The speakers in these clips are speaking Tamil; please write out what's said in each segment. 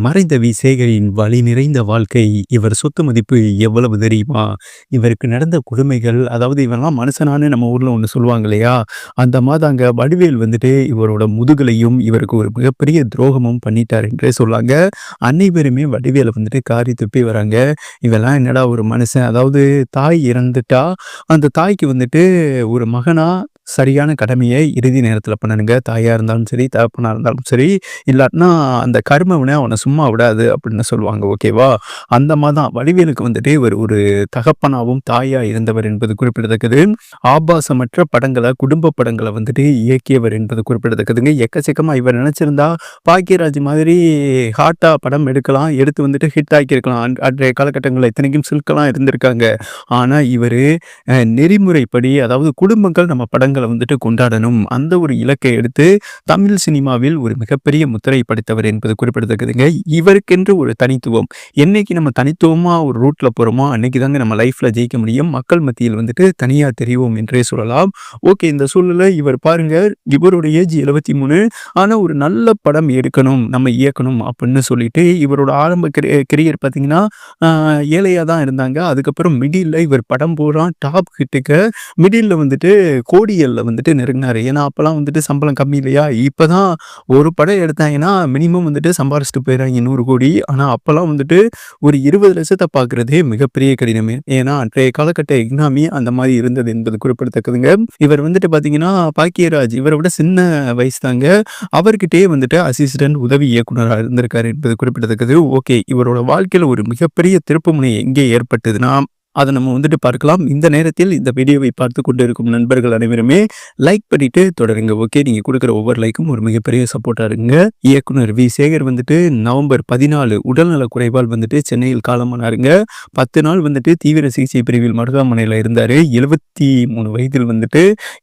மறைந்த வி. சேகரின் வலி நிறைந்த வாழ்க்கை. இவர் சொத்து மதிப்பு எவ்வளவு தெரியுமா? இவருக்கு நடந்த கொடுமைகள், அதாவது இவன்லாம் மனுஷனான்னு நம்ம ஊர்ல ஒண்ணு சொல்லுவாங்க இல்லையா? அந்த மாதாங்க வடிவேல் வந்துட்டு இவரோட முதுகலையும், இவருக்கு ஒரு மிகப்பெரிய துரோகமும் பண்ணிட்டார் என்றே சொல்லாங்க. அனைவருமே வடிவேல வந்துட்டு காரி துப்பி வராங்க. இவன்லாம் என்னடா ஒரு மனுஷன், அதாவது தாய் இறந்துட்டா, அந்த தாய்க்கு வந்துட்டு ஒரு மகனா சரியான கடமையை இறுதி நேரத்தில பண்ணணுங்க. தாயா இருந்தாலும் சரி, தகப்பனா இருந்தாலும் சரி, இல்லாட்டினா அந்த கர்மவினை அவன சும்மா விடாது அப்படின்னு சொல்லுவாங்க. ஓகேவா? அந்த மாரி தான் வடிவேலுக்கு வந்துட்டு இவர் ஒரு தகப்பனாவும், தாயா இருந்தவர் என்பது குறிப்பிடத்தக்கது. ஆபாசமற்ற படங்கள, குடும்ப படங்கள வந்துட்டு இயக்கியவர் என்பது குறிப்பிடத்தக்கதுங்க. எக்கச்சக்கமா இவர் நினைச்சிருந்தா பாக்கியராஜ் மாதிரி ஹாட்டா படம் எடுக்கலாம். எடுத்து வந்துட்டு ஹிட் ஆக்கியிருக்கலாம். அன்றைய காலகட்டங்கள்ல இத்தனைக்கும் சில்கெல்லாம் இருந்திருக்காங்க. ஆனா இவரு நெறிமுறைப்படி, அதாவது குடும்பங்கள் நம்ம படங்கள வந்துட்டு கொண்டாடணும். அந்த ஒரு இலக்கை எடுத்து தமிழ் சினிமாவில் ஒரு மிகப்பெரிய முத்திரை படைத்தவர் என்பது குறிப்பிடத்தக்கதுங்க. இவருக்கென்று ஒரு தனித்துவம். என்னைக்கு நம்ம தனித்துவமா ஒரு ரூட்ல போறோமோ, அன்னைக்கு தாங்க நம்ம லைஃப்ல ஜெயிக்க முடியும். மக்கள் மத்தியில் வந்துட்டு தனியா தெரிவோம் என்றே சொல்லலாம். ஓகே, இந்த சூழல்ல இவர் பாருங்க, இவருடைய ஏஜ் 73. ஆனா ஒரு நல்ல படம் எடுக்கணும், நம்ம இயக்கணும் அப்படின்னு சொல்லிட்டு இவரோட ஆரம்ப கெரியர் பார்த்தீங்கன்னா, ஏழையா தான் இருந்தாங்க. அதுக்கப்புறம் மிடில்ல இவர் படம் பூரா டாப் ஹிட்டுக்கு மிடில்ல வந்துட்டு கோடிகள்ல வந்துட்டு நெருங்கினாரு. ஏன்னா அப்பலாம் வந்துட்டு சம்பளம் கம்மி இல்லையா? இப்பதான் ஒரு படம் எடுத்தாங்கன்னா மினிமம் வந்துட்டு சம்பாரிச்சுட்டு போயிடுறாங்க 100 கோடி. ஆனா அப்பலாம் வந்துட்டு ஒரு 20,00,000 பார்க்குறதே மிகப்பெரிய கடினமே. ஏன்னா அன்றைய காலகட்ட எக்னாமி அந்த மாரி இருந்தது என்பது குறிப்பிடத்தக்கதுங்க. இவர் வந்துட்டு பார்த்தீங்கன்னா, பாக்கியராஜ் இவர விட சின்ன வயசு தாங்க. அவர்கிட்டயே வந்துட்டு அசிஸ்டன்ட் உதவி இயக்குனரா இருந்திருக்காரு என்பது குறிப்பிடத்தக்கது. ஓகே, இவரோட வாழ்க்கையில ஒரு மிகப்பெரிய திருப்புமுனை எங்கே ஏற்பட்டதுன்னா, அத நம்ம வந்துட்டு பார்க்கலாம். இந்த நேரத்தில் இந்த வீடியோவை பார்த்துக் கொண்டிருக்கும் நண்பர்கள் அனைவருமே லைக் பண்ணிட்டு தொடருங்க. ஓகே, நீங்க குடுக்குற ஒவ்வொரு லைக்கும் ஒரு மிகப்பெரிய சப்போர்ட்டா இருக்குங்க. இயக்குனர் வி. சேகர் வந்துட்டு நவம்பர் 14 உடல்நலக் குறைவால் வந்துட்டு சென்னையில் காலமானாருங்க. 10 நாள் வந்துட்டு தீவிர சிகிச்சை பிரிவில் மருத்துவமனையில இருந்தாரு. 73 வயதில் வந்துட்டு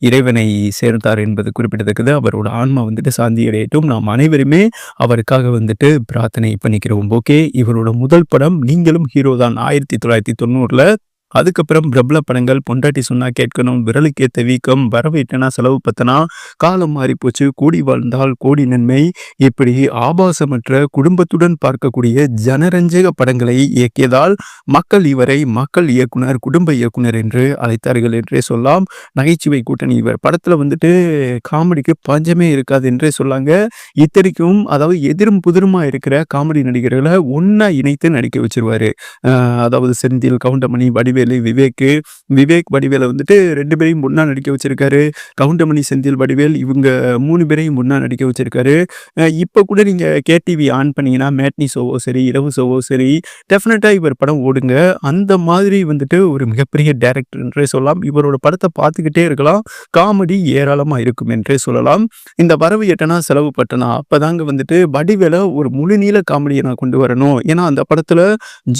இறைவனை சேர்ந்தார் என்பது குறிப்பிடத்தக்கது. அவரோட ஆன்மா வந்துட்டு சாந்தி அடையட்டும். நாம் அனைவருமே அவருக்காக வந்துட்டு பிரார்த்தனை பண்ணிக்கிறோம். ஓகே, இவரோட முதல் படம் நீங்களும் ஹீரோ தான் 1990ல. அதுக்கப்புறம் பிரபல படங்கள் பொண்டாட்டி சொன்னா கேட்கணும், விரலுக்கேத்த வீக்கம், வரவு எட்டனா செலவு பத்தனா, காலம் மாறிப்போச்சு, கூடி வாழ்ந்தால் கோடி நன்மை, இப்படி ஆபாசமற்ற குடும்பத்துடன் பார்க்கக்கூடிய ஜனரஞ்சக படங்களை இயக்கியதால் மக்கள் இவரை மக்கள் இயக்குனர், குடும்ப இயக்குனர் என்று அழைத்தார்கள் என்றே சொல்லலாம். நகைச்சுவை கூட்டணி இவர் படத்துல வந்துட்டு காமெடிக்கு பஞ்சமே இருக்காது என்றே சொல்லாங்க. இத்தனைக்கும் அதாவது எதிரும் புதிருமா இருக்கிற காமெடி நடிகர்களை ஒன்னா இணைத்து நடிக்க வச்சிருவாரு. அதாவது செந்தில், கவுண்டமணி, வடிவேலு, விவேக் வடிவேல வந்துட்டு 2 பேரையும் ஒண்ணா நடிக்க வச்சிருக்காரு. கவுண்டமணி, செந்தில், வடிவேல் இவங்க 3 பேரையும் ஒண்ணா நடிக்க வச்சிருக்காரு. இப்ப கூட நீங்க கேடிவி ஆன் பண்ணீங்கன்னா, மேட்னி ஷோவோ சரி, இரவு ஷோவோ சரி, டெஃபினட்டா இவர் படம் ஓடுங்க. அந்த மாதிரி வந்துட்டு ஒரு மிகப்பெரிய டைரக்டர் என்றே சொல்லலாம். இவரோட படத்தை பார்த்துக்கிட்டே இருக்கலாம். காமெடி ஏராளமா இருக்கும் என்றே சொல்லலாம். இந்த வரவு எட்டனா செலவு பட்டனா அப்பதாங்க வந்துட்டு வடிவேல ஒரு முழுநீள காமெடியை நான் கொண்டு வரணும். ஏன்னா அந்த படத்துல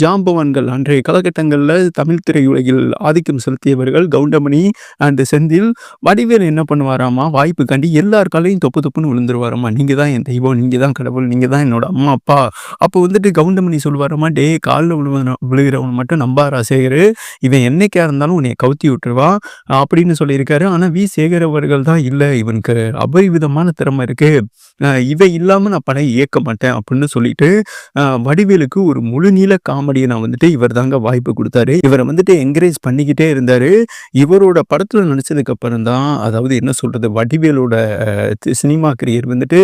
ஜாம்பவான்கள் அன்றைய காலகட்டங்கள்ல தமிழ் திரையுலகில் ஆதிக்கம் செலுத்தியவர்கள் கவுண்டமணி அண்ட் செந்தில். வடிவேல் என்ன பண்ணுவாராமா, வாய்ப்பு காண்டி எல்லார் காலையும் தொப்பு தொப்புன்னு விழுந்துருவாராமா. நீங்க தான் என் தெய்வம், நீங்க தான் கடவுள், நீங்க தான் என்னோட அம்மா அப்பா. அப்போ வந்துட்டு கவுண்டமணி சொல்வாராமா, டே காலில் விழுகிறவன் மட்டும் நம்பாரா சேகரு, இவன் என்னைக்கா இருந்தாலும் உன்னை கவுத்தி விட்டுருவான் அப்படின்னு சொல்லியிருக்காரு. ஆனா வி. சேகர் அவர்கள் தான் இல்ல, இவனுக்கு அபரிவிதமான திறமை இருக்கு, இவன் இல்லாம நான் படம் இயக்க மாட்டேன் அப்படின்னு சொல்லிட்டு வடிவேலுக்கு ஒரு முழுநீள காமெடியை நான் வந்துட்டு இவர் தாங்க வாய்ப்பு கொடுத்தாரு. இவரை வந்துட்டு என்கரேஜ் பண்ணிக்கிட்டே இருந்தாரு. இவரோட படத்துல நடிச்சதுக்கு அப்புறம் தான், அதாவது என்ன சொல்றது, வடிவேலோட சினிமா கரியர் வந்துட்டு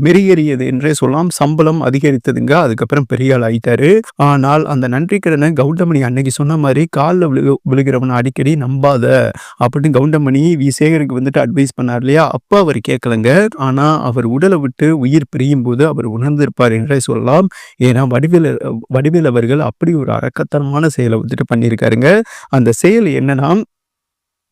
மெருகேறியது என்றே சொல்லலாம். சம்பளம் அதிகரித்ததுங்க. அதுக்கப்புறம் பெரிய ஆள் ஆயிட்டாரு. ஆனால் அந்த நன்றி கடனை கவுண்டமணி அன்னைக்கு சொன்ன மாதிரி காலில் விழுகிறவன் அடிக்கடி நம்பாத அப்படின்னு கவுண்டமணி வி. சேகருக்கு வந்துட்டு அட்வைஸ் பண்ணார் இல்லையா? அப்ப அவர் கேட்கலங்க. ஆனா அவர் உடலை விட்டு உயிர் பிரியும் போது அவர் உணர்ந்திருப்பார் என்றே சொல்லலாம். ஏன்னா வடிவேல் அவர்கள் அப்படி ஒரு அரக்கத்தனமான செயலை வந்துட்டு பண்ணியிருக்காருங்க. அந்த செயல் என்னன்னா,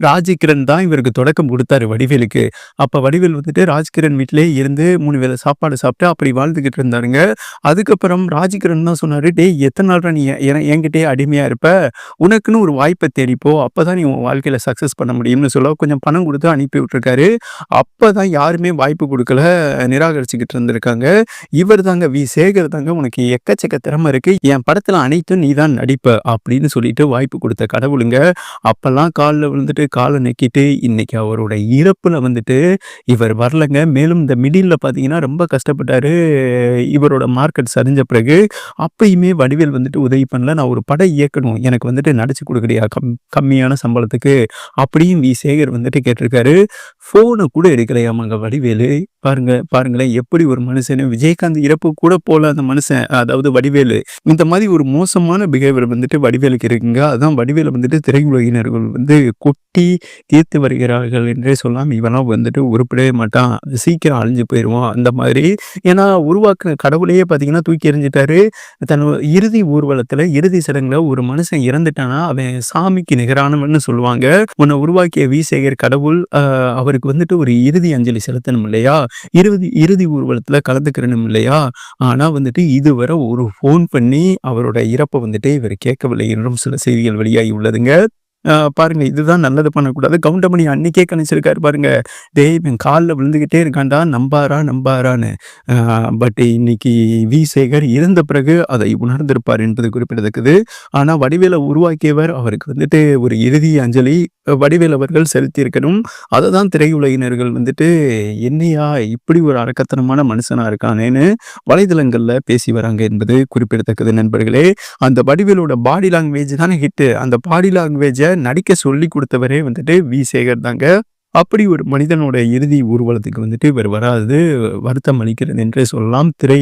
ராஜ்கிரண் தான் இவருக்கு தொடக்கம் கொடுத்தாரு வடிவேலுக்கு. அப்ப வடிவேல் வந்துட்டு ராஜ்கிரண் வீட்டிலேயே இருந்து 3 வேளை சாப்பாடு சாப்பிட்டு அப்படி வாழ்ந்துகிட்டு இருந்தாருங்க. அதுக்கப்புறம் ராஜ்கிரண் தான் சொன்னாரு, டேய் எத்தனை நாள்ரா நீ என்கிட்டயே அடிமையா இருப்ப, உனக்குன்னு ஒரு வாய்ப்பை தேடிப்போ, அப்பதான் நீ உன் வாழ்க்கையில சக்சஸ் பண்ண முடியும்னு சொல்ல கொஞ்சம் பணம் கொடுத்து அனுப்பி விட்டுருக்காரு. அப்பதான் யாருமே வாய்ப்பு கொடுக்கல, நிராகரிச்சுக்கிட்டு இருந்திருக்காங்க. இவர் தாங்க வி. சேகர் தாங்க, உனக்கு எக்கச்சக்க திறமை இருக்கு, என் படத்துல அனைத்தும் நீ தான் நடிப்ப அப்படின்னு சொல்லிட்டு வாய்ப்பு கொடுத்த கடவுளுங்க. அப்பெல்லாம் காலில் விழுந்துட்டு கால நக்கிட்டு இன்னைக்கு அவரோட இறப்புல வந்துட்டு இவர் வரலங்க. மேலும் இந்த மிடில்ல பார்த்தீங்கன்னா, ரொம்ப கஷ்டப்பட்டாரு. இவரோட மார்க்கெட் சரிஞ்ச பிறகு, அப்பயுமே வடிவேல் வந்துட்டு உதவி பண்ணல. நான் ஒரு படம் இயக்கணும். எனக்கு வந்துட்டு நடிச்சு குடுக்குறியா? கம்மியான சம்பளத்துக்கு. அப்படியும் சேகர் வந்துட்டு கேட்டிருக்காரு. ஃபோன கூட எடுக்கலையாமாங்க வடிவேலு. பாருங்களேன் எப்படி ஒரு மனுஷன்னு. விஜயகாந்த் இறப்பு கூட போல அந்த மனுஷன். அதாவது வடிவேலு. இந்த மாதிரி ஒரு மோசமான பிஹேவியர் வந்துட்டு வடிவேலுக்கு இருக்குங்க. அதான் வடிவேல வந்துட்டு திரையுலகினர்கள் வந்து கொட்டி தீர்த்து வருகிறார்கள் என்றே சொல்லலாம். இவன்லாம் வந்துட்டு உருப்படவே மாட்டான். சீக்கிரம் அழிஞ்சு போயிருவான். அந்த மாதிரி. ஏன்னா உருவாக்குன கடவுளையே பார்த்தீங்கன்னா தூக்கி எறிஞ்சிட்டாரு. தன் இறுதி ஊர்வலத்துல, இறுதி சடங்குல ஒரு மனுஷன் இறந்துட்டானா, அவன் சாமிக்கு நிகரானவன்னு சொல்லுவாங்க. உன்ன உருவாக்கிய சேகர் கடவுள் அவருக்கு வந்துட்டு ஒரு இறுதி அஞ்சலி செலுத்தணும் இல்லையா? இறுதி ஊர்வலத்துல கலந்துக்கிறணும் இல்லையா? ஆனா வந்துட்டு இதுவரை ஒரு ஃபோன் பண்ணி அவரோட இறப்ப வந்துட்டு இவர் கேட்கவில்லை என்றும் சில செய்திகள் வெளியாகி உள்ளதுங்க. பாருங்க இதுதான் நல்லது பண்ணக்கூடாது. கவுண்டமணி அன்னைக்கே கணிச்சிருக்காரு பாருங்க. டேய் இவன் கால்ல விழுந்துகிட்டே இருக்கான்டா நம்பாரான்னு. பட் இன்னைக்கு சேகர் இறந்த பிறகு அதை உணர்ந்திருப்பார் என்பது குறிப்பிடத்தக்கது. ஆனா வடிவேல உருவாக்கியவர் அவருக்கு வந்துட்டு ஒரு இறுதி அஞ்சலி வடிவேல் அவர்கள் செலுத்தியிருக்கணும். அததான் திரையுலகினர்கள் வந்துட்டு என்னையா இப்படி ஒரு அரக்கத்தனமான மனுஷனா இருக்கானேன்னு வலைதளங்கள்ல பேசி வராங்க என்பது குறிப்பிடத்தக்கது நண்பர்களே. அந்த வடிவேலோட பாடி லாங்குவேஜ் தானே ஹிட்டு. அந்த பாடி லாங்குவேஜ நடிக்க சொல்லிக் குடுத்தவரே வந்துட்டு சேகர் தாங்க. அப்படி ஒரு மனிதனோட இறுதி ஊர்வலத்துக்கு வந்துட்டு இவர் வராதது வருத்தம் அளிக்கிறது என்றே சொல்லலாம். திரை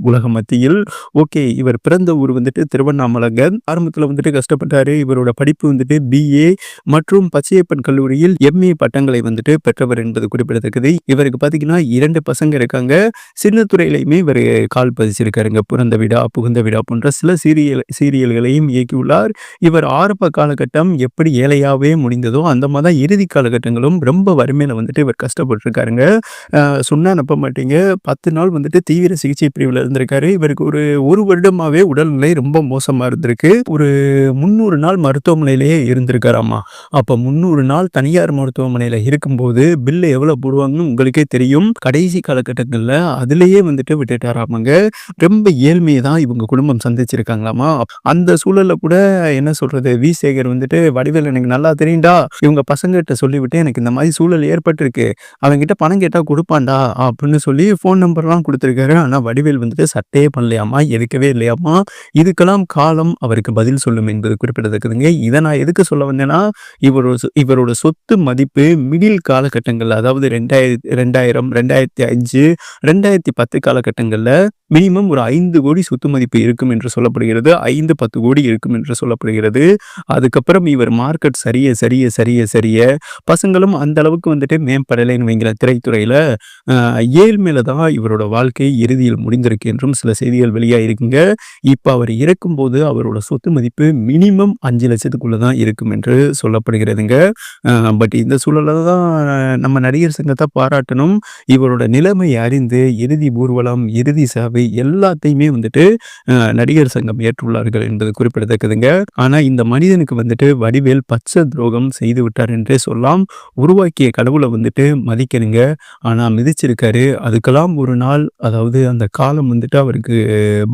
உலக மத்தியில். ஓகே, இவர் பிறந்த ஊர் வந்துட்டு திருவண்ணாமலைங்க. ஆரம்பத்துல வந்துட்டு கஷ்டப்பட்டாரு. இவரோட படிப்பு வந்துட்டு BA மற்றும் பச்சையப்பன் கல்லூரியில் MA பட்டங்களை வந்துட்டு பெற்றவர் என்பது குறிப்பிடத்தக்கது. இவருக்கு பார்த்தீங்கன்னா 2 பசங்க இருக்காங்க. சின்னத்துறையிலையுமே இவர் கால் பதிச்சிருக்காருங்க. பிறந்த விடா, புகுந்த விடா போன்ற சில சீரியல்களையும் இயக்கியுள்ளார். இவர் ஆரம்ப காலகட்டம் எப்படி ஏழையாவே முடிந்ததோ அந்த மாதிரி தான் இறுதி காலகட்டங்களும் ரொம்ப வறுமையில வந்துட்டு இவர் கஷ்டப்பட்டுருக்காருங்க. சொன்னா நம்ப மாட்டீங்க. 10 நாள் வந்துட்டு தீவிர சிகிச்சை பிரிவுல இருந்திருக்காரு. இவருக்கு ஒரு வருடமாவே உடல்நிலை ரொம்ப மோசமா இருந்திருக்கு. ஒரு 300 நாள் மருத்துவமனையிலேயே இருந்திருக்காராமா. அப்ப 300 நாள் தனியார் மருத்துவமனையில இருக்கும்போது பில் எவ்வளவு போடுவாங்கன்னு உங்களுக்கே தெரியும். கடைசி காலகட்டங்கள்ல அதிலேயே வந்துட்டு விட்டுட்டாராமாங்க. ரொம்ப ஏழ்மையை தான் இவங்க குடும்பம் சந்திச்சிருக்காங்களாமா. அந்த சூழல்ல கூட என்ன சொல்றது, சேகர் வந்துட்டு வடிவேல் எனக்கு நல்லா தெரியும்டா, இவங்க பசங்ககிட்ட சொல்லிவிட்டு எனக்கு இந்த மாதிரி சூழல் ஏற்பட்டிருக்கு, அவன்கிட்ட பணம் கேட்டா கொடுப்பான்டா அப்படின்னு சொல்லி ஃபோன் நம்பர்லாம் கொடுத்துருக்காரு. ஆனா வடிவேல் வந்துட்டு சட்டையே பண்ணலையாமா, எடுக்கவே இல்லையாமா. இதுக்கெல்லாம் காலம் அவருக்கு பதில் சொல்லும் என்பது குறிப்பிடத்தக்கதுங்க. இதை நான் எதுக்கு சொல்ல வந்தேன்னா, இவரோட சொத்து மதிப்பு மிடில் காலகட்டங்கள்ல, அதாவது 2000 2005 2010 காலகட்டங்கள்ல மினிமம் ஒரு 5 கோடி சொத்து மதிப்பு இருக்கும் என்று சொல்லப்படுகிறது. 5-10 கோடி இருக்கும் என்று சொல்லப்படுகிறது. அதுக்கப்புறம் இவர் மார்க்கெட் சரிய பசங்களும் அந்த அளவுக்கு வந்துட்டு மேம்படலைன்னு வைங்களேன் திரைத்துறையில. ஏழ்மையில தான் இவரோட வாழ்க்கை இறுதியில் முடிந்திருக்கு என்றும் சில செய்திகள் வெளியாகிருக்குங்க. இப்ப அவர் இறக்கும்போது அவரோட சொத்து மதிப்பு மினிமம் 5 லட்சத்துக்குள்ள தான் இருக்கும் என்று சொல்லப்படுகிறதுங்க. பட் இந்த சூழல்ல தான் நம்ம நடிகர் சங்கத்தை பாராட்டணும். இவரோட நிலைமை அறிந்து இறுதி ஊர்வலம், இறுதி சேவை எல்லாத்தையுமே வந்துட்டு நடிகர் சங்கம் ஏற்றுள்ளார்கள் என்பது குறிப்பிடத்தக்கதுங்க. ஆனா இந்த மனிதனுக்கு வந்துட்டு வடிவேல் பச்சை துரோகம் செய்து விட்டார் என்றே சொல்லலாம். உருவாக்கிய கடவுளை வந்துட்டு மதிக்கணுங்க. ஆனா மிதிச்சிருக்காரு. அதுக்கெல்லாம் ஒரு நாள், அதாவது அந்த காலம் வந்துட்டு அவருக்கு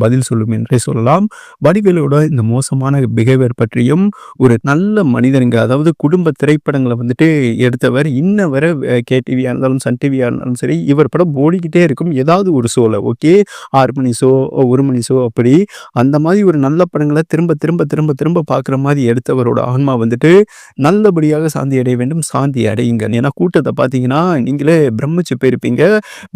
பதில் சொல்லும் என்றே சொல்லலாம். வடிவேலோட இந்த மோசமான பிஹேவியர் பற்றியும் ஒரு நல்ல மனிதனுங்க, அதாவது குடும்ப திரைப்படங்களை வந்துட்டு எடுத்தவர். இன்ன வர KTVயா இருந்தாலும் சன் டிவியா இருந்தாலும் சரி, இவர் படம் ஓடிக்கிட்டே இருக்கும் ஏதாவது ஒரு ஷோல. ஓகே, 6 மணி ஷோ, 1 மணி ஷோ, அப்படி அந்த மாதிரி ஒரு நல்ல படங்களை திரும்ப திரும்ப திரும்ப திரும்ப பார்க்குற மாதிரி எடுத்தவரோட ஆன்மா வந்துட்டு நல்லபடியாக சாந்தி அடைய வேண்டும். சாந்தி அடையுங்க. ஏன்னா கூட்டத்தை பார்த்தீங்கன்னா நீங்களே பிரமிச்சு போயிருப்பீங்க.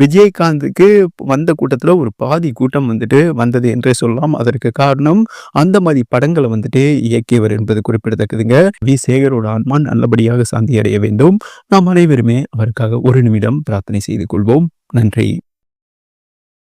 விஜயகாந்துக்கு வந்த கூட்டத்தில் ஒரு பாதி கூட்டம் வந்துட்டு வந்தது என்றே சொல்லலாம். அதற்கு காரணம் அந்த மாதிரி படங்களை வந்துட்டு இயக்கியவர் என்பது குறிப்பிடத்தக்கதுங்க. சேகரோட ஆன்மா நல்லபடியாக சாந்தி அடைய வேண்டும். நாம் அனைவருமே அவருக்காக ஒரு நிமிடம் பிரார்த்தனை செய்து கொள்வோம். நன்றி.